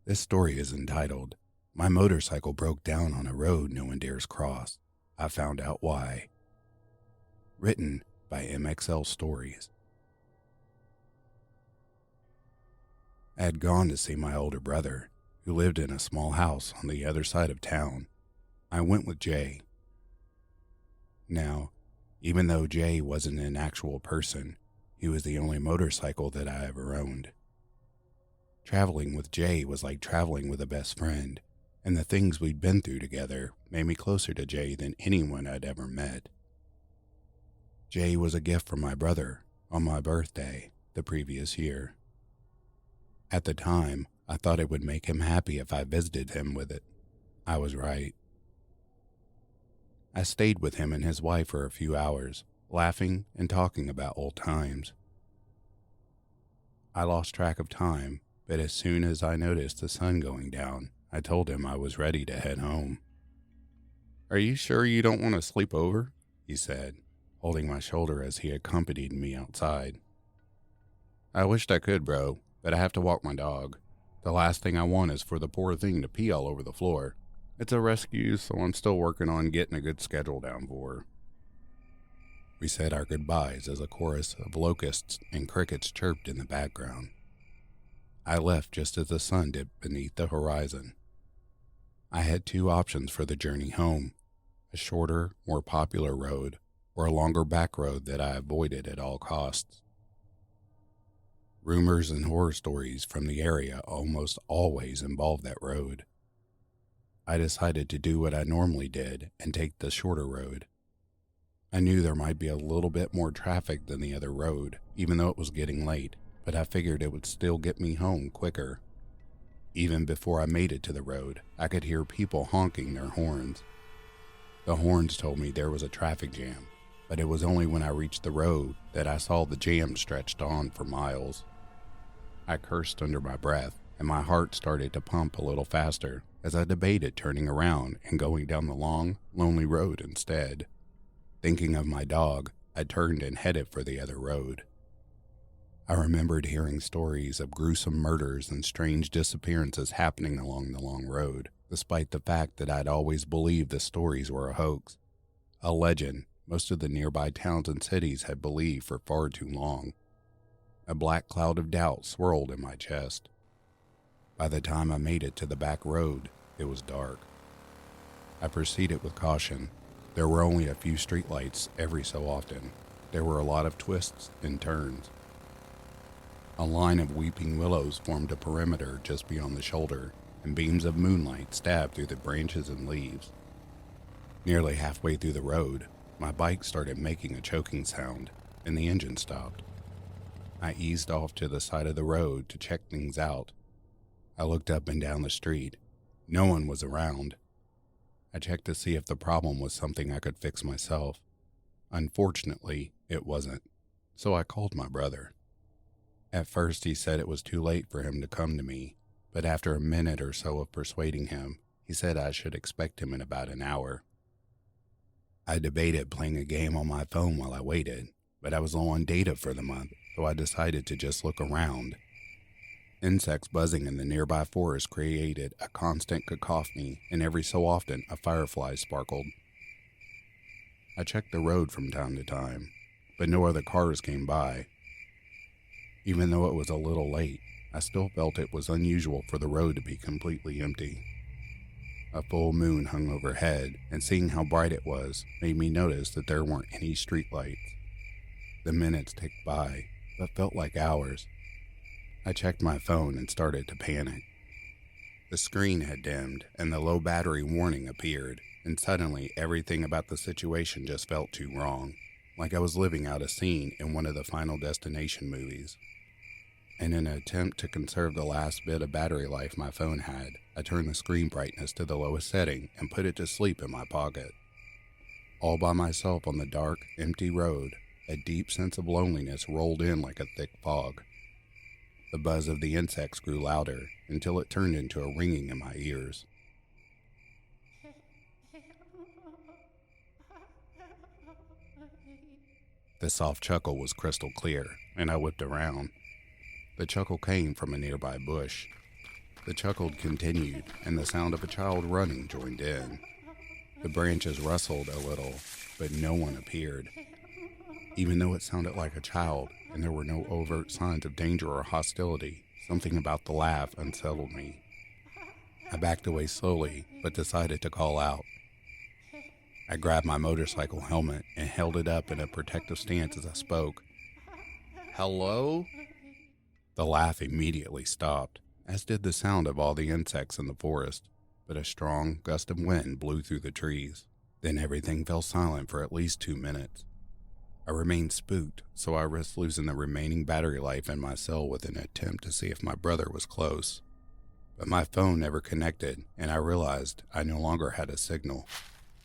This story is entitled, My Motorcycle Broke Down on a Road No One Dares Cross. I Found Out Why. Written by MXL Stories. I had gone to see my older brother, who lived in a small house on the other side of town. I went with Jay. Now, even though Jay wasn't an actual person, he was the only motorcycle that I ever owned. Traveling with Jay was like traveling with a best friend, and the things we'd been through together made me closer to Jay than anyone I'd ever met. Jay was a gift from my brother on my birthday the previous year. At the time, I thought it would make him happy if I visited him with it. I was right. I stayed with him and his wife for a few hours, laughing and talking about old times. I lost track of time, but as soon as I noticed the sun going down, I told him I was ready to head home. "Are you sure you don't want to sleep over?" he said, holding my shoulder as he accompanied me outside. "I wished I could, bro, but I have to walk my dog. The last thing I want is for the poor thing to pee all over the floor. It's a rescue, so I'm still working on getting a good schedule down for her." We said our goodbyes as a chorus of locusts and crickets chirped in the background. I left just as the sun dipped beneath the horizon. I had two options for the journey home, a shorter, more popular road, or a longer back road that I avoided at all costs. Rumors and horror stories from the area almost always involved that road. I decided to do what I normally did and take the shorter road. I knew there might be a little bit more traffic than the other road, even though it was getting late, but I figured it would still get me home quicker. Even before I made it to the road, I could hear people honking their horns. The horns told me there was a traffic jam, but it was only when I reached the road that I saw the jam stretched on for miles. I cursed under my breath, and my heart started to pump a little faster as I debated turning around and going down the long, lonely road instead. Thinking of my dog, I turned and headed for the other road. I remembered hearing stories of gruesome murders and strange disappearances happening along the long road, despite the fact that I'd always believed the stories were a hoax, a legend most of the nearby towns and cities had believed for far too long. A black cloud of doubt swirled in my chest. By the time I made it to the back road, it was dark. I proceeded with caution. There were only a few streetlights every so often. There were a lot of twists and turns. A line of weeping willows formed a perimeter just beyond the shoulder, and beams of moonlight stabbed through the branches and leaves. Nearly halfway through the road, my bike started making a choking sound, and the engine stopped. I eased off to the side of the road to check things out. I looked up and down the street. No one was around. I checked to see if the problem was something I could fix myself. Unfortunately, it wasn't, so I called my brother. At first, he said it was too late for him to come to me, but after a minute or so of persuading him, he said I should expect him in about an hour. I debated playing a game on my phone while I waited, but I was low on data for the month, so I decided to just look around. Insects buzzing in the nearby forest created a constant cacophony, and every so often a firefly sparkled. I checked the road from time to time, but no other cars came by. Even though it was a little late, I still felt it was unusual for the road to be completely empty. A full moon hung overhead, and seeing how bright it was made me notice that there weren't any streetlights. The minutes ticked by, but felt like hours. I checked my phone and started to panic. The screen had dimmed, and the low battery warning appeared, and suddenly everything about the situation just felt too wrong, like I was living out a scene in one of the Final Destination movies. In an attempt to conserve the last bit of battery life my phone had, I turned the screen brightness to the lowest setting and put it to sleep in my pocket. All by myself on the dark, empty road, a deep sense of loneliness rolled in like a thick fog. The buzz of the insects grew louder until it turned into a ringing in my ears. The soft chuckle was crystal clear, and I whipped around. The chuckle came from a nearby bush. the chuckle continued, and the sound of a child running joined in. The branches rustled a little, but no one appeared. Even though it sounded like a child, and there were no overt signs of danger or hostility, something about the laugh unsettled me. I backed away slowly, but decided to call out. I grabbed my motorcycle helmet and held it up in a protective stance as I spoke. "Hello?" The laugh immediately stopped, as did the sound of all the insects in the forest, but a strong gust of wind blew through the trees. Then everything fell silent for at least 2 minutes. I remained spooked, so I risked losing the remaining battery life in my cell with an attempt to see if my brother was close. But my phone never connected, and I realized I no longer had a signal.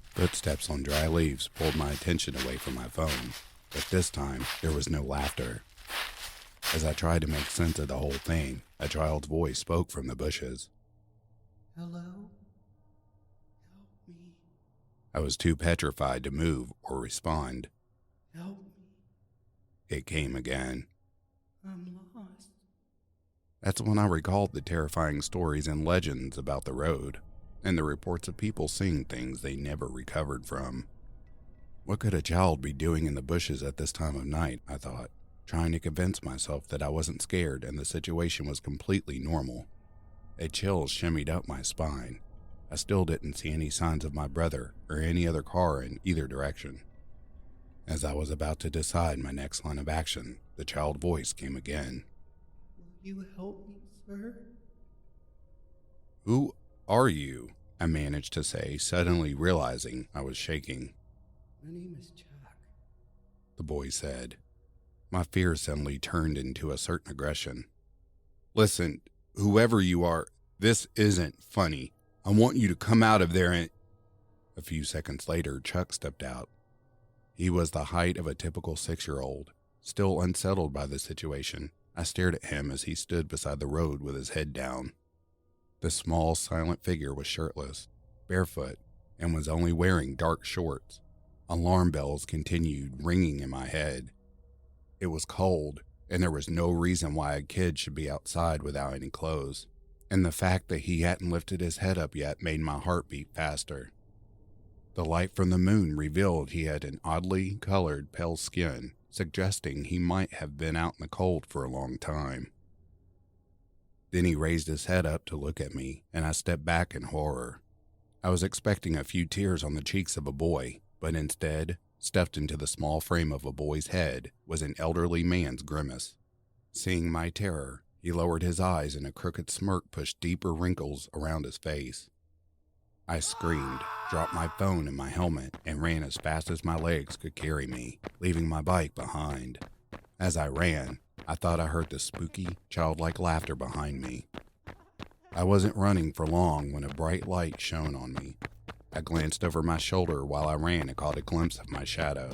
Footsteps on dry leaves pulled my attention away from my phone, but this time there was no laughter. As I tried to make sense of the whole thing, a child's voice spoke from the bushes. "Hello? Help me. I was too petrified to move or respond. Help me. It came again. I'm lost." That's when I recalled the terrifying stories and legends about the road, and the reports of people seeing things they never recovered from. What could a child be doing in the bushes at this time of night, I thought, trying to convince myself that I wasn't scared and the situation was completely normal. A chill shimmied up my spine. I still didn't see any signs of my brother or any other car in either direction. As I was about to decide my next line of action, the child voice came again. "Will you help me, sir?" "Who are you?" I managed to say, suddenly realizing I was shaking. "My name is Jack." The boy said. My fear suddenly turned into a certain aggression. "Listen, whoever you are, this isn't funny. I want you to come out of there and..." A few seconds later, Chuck stepped out. He was the height of a typical 6-year-old. Still unsettled by the situation, I stared at him as he stood beside the road with his head down. The small, silent figure was shirtless, barefoot, and was only wearing dark shorts. Alarm bells continued ringing in my head. It was cold, and there was no reason why a kid should be outside without any clothes, and the fact that he hadn't lifted his head up yet made my heart beat faster. The light from the moon revealed he had an oddly colored pale skin, suggesting he might have been out in the cold for a long time. Then he raised his head up to look at me, and I stepped back in horror. I was expecting a few tears on the cheeks of a boy, but instead, stuffed into the small frame of a boy's head, was an elderly man's grimace. Seeing my terror, he lowered his eyes and a crooked smirk pushed deeper wrinkles around his face. I screamed, dropped my phone and my helmet, and ran as fast as my legs could carry me, leaving my bike behind. As I ran, I thought I heard the spooky, childlike laughter behind me. I wasn't running for long when a bright light shone on me. I glanced over my shoulder while I ran and caught a glimpse of my shadow.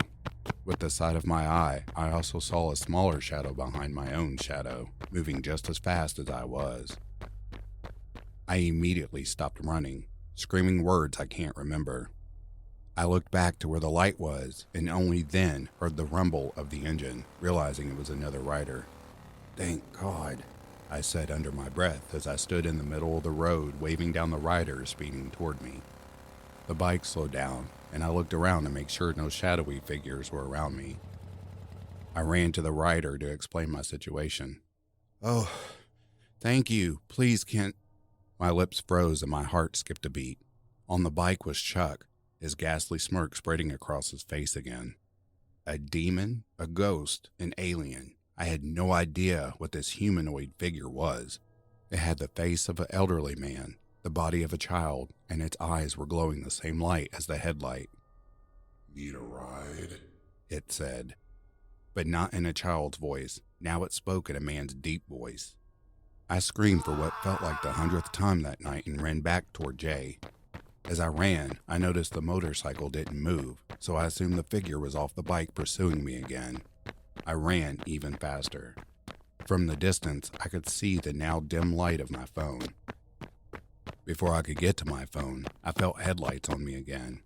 With the side of my eye, I also saw a smaller shadow behind my own shadow, moving just as fast as I was. I immediately stopped running, screaming words I can't remember. I looked back to where the light was, and only then heard the rumble of the engine, realizing it was another rider. "Thank God," I said under my breath as I stood in the middle of the road waving down the rider speeding toward me. The bike slowed down, and I looked around to make sure no shadowy figures were around me. I ran to the rider to explain my situation. "Oh, thank you. Please can't..." My lips froze and my heart skipped a beat. On the bike was Chuck, his ghastly smirk spreading across his face again. A demon, a ghost, an alien. I had no idea what this humanoid figure was. It had the face of an elderly man, the body of a child, and its eyes were glowing the same light as the headlight. "Need a ride?" it said, but not in a child's voice. Now it spoke in a man's deep voice. I screamed for what felt like the 100th time that night and ran back toward Jay. As I ran, I noticed the motorcycle didn't move, so I assumed the figure was off the bike pursuing me again. I ran even faster. From the distance, I could see the now dim light of my phone. Before I could get to my phone, I felt headlights on me again.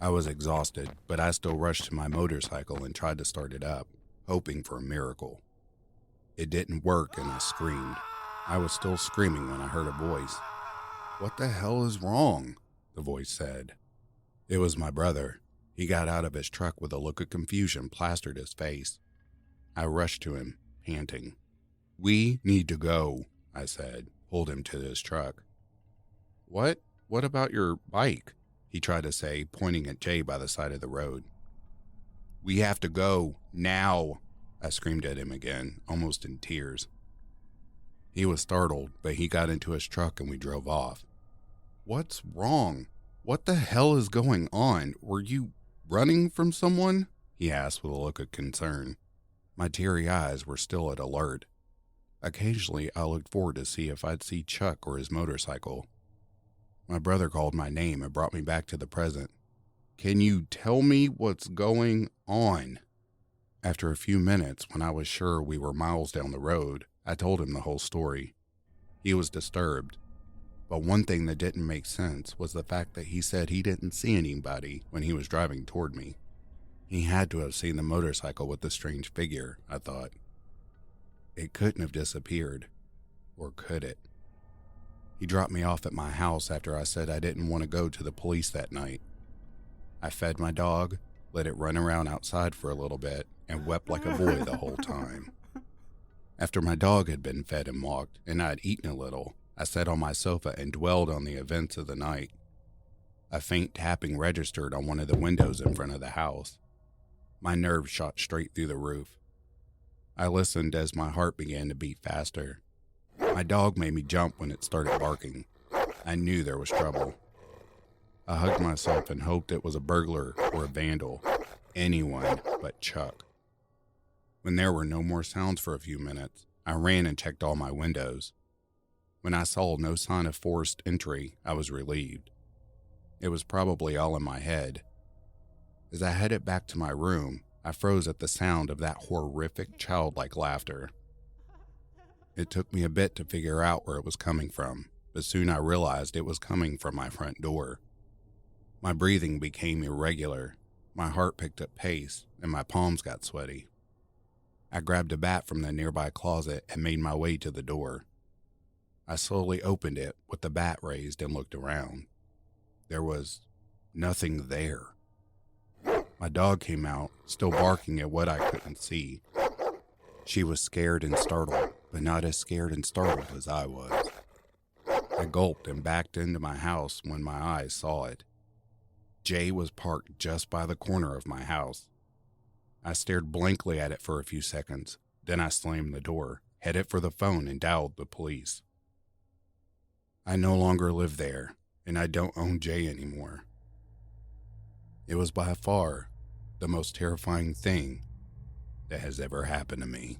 I was exhausted, but I still rushed to my motorcycle and tried to start it up, hoping for a miracle. It didn't work and I screamed. I was still screaming when I heard a voice. "What the hell is wrong?" the voice said. It was my brother. He got out of his truck with a look of confusion plastered his face. I rushed to him, panting. "We need to go," I said, pulled him to his truck. What about your bike?" he tried to say, pointing at Jay by the side of the road. "We have to go, now," I screamed at him again, almost in tears. He was startled, but he got into his truck and we drove off. "What's wrong? What the hell is going on? Were you running from someone?" he asked with a look of concern. My teary eyes were still at alert. Occasionally, I looked forward to see if I'd see Chuck or his motorcycle. My brother called my name and brought me back to the present. "Can you tell me what's going on?" After a few minutes, when I was sure we were miles down the road, I told him the whole story. He was disturbed, but one thing that didn't make sense was the fact that he said he didn't see anybody when he was driving toward me. He had to have seen the motorcycle with the strange figure, I thought. It couldn't have disappeared, or could it? He dropped me off at my house after I said I didn't want to go to the police that night. I fed my dog, let it run around outside for a little bit, and wept like a boy the whole time. After my dog had been fed and walked, and I had eaten a little, I sat on my sofa and dwelled on the events of the night. A faint tapping registered on one of the windows in front of the house. My nerves shot straight through the roof. I listened as my heart began to beat faster. My dog made me jump when it started barking. I knew there was trouble. I hugged myself and hoped it was a burglar or a vandal. Anyone but Chuck. When there were no more sounds for a few minutes, I ran and checked all my windows. When I saw no sign of forced entry, I was relieved. It was probably all in my head. As I headed back to my room, I froze at the sound of that horrific childlike laughter. It took me a bit to figure out where it was coming from, but soon I realized it was coming from my front door. My breathing became irregular, my heart picked up pace, and my palms got sweaty. I grabbed a bat from the nearby closet and made my way to the door. I slowly opened it with the bat raised and looked around. There was nothing there. My dog came out, still barking at what I couldn't see. She was scared and startled, but not as scared and startled as I was. I gulped and backed into my house when my eyes saw it. Jay was parked just by the corner of my house. I stared blankly at it for a few seconds, then I slammed the door, headed for the phone, and dialed the police. I no longer live there, and I don't own Jay anymore. It was by far the most terrifying thing that has ever happened to me.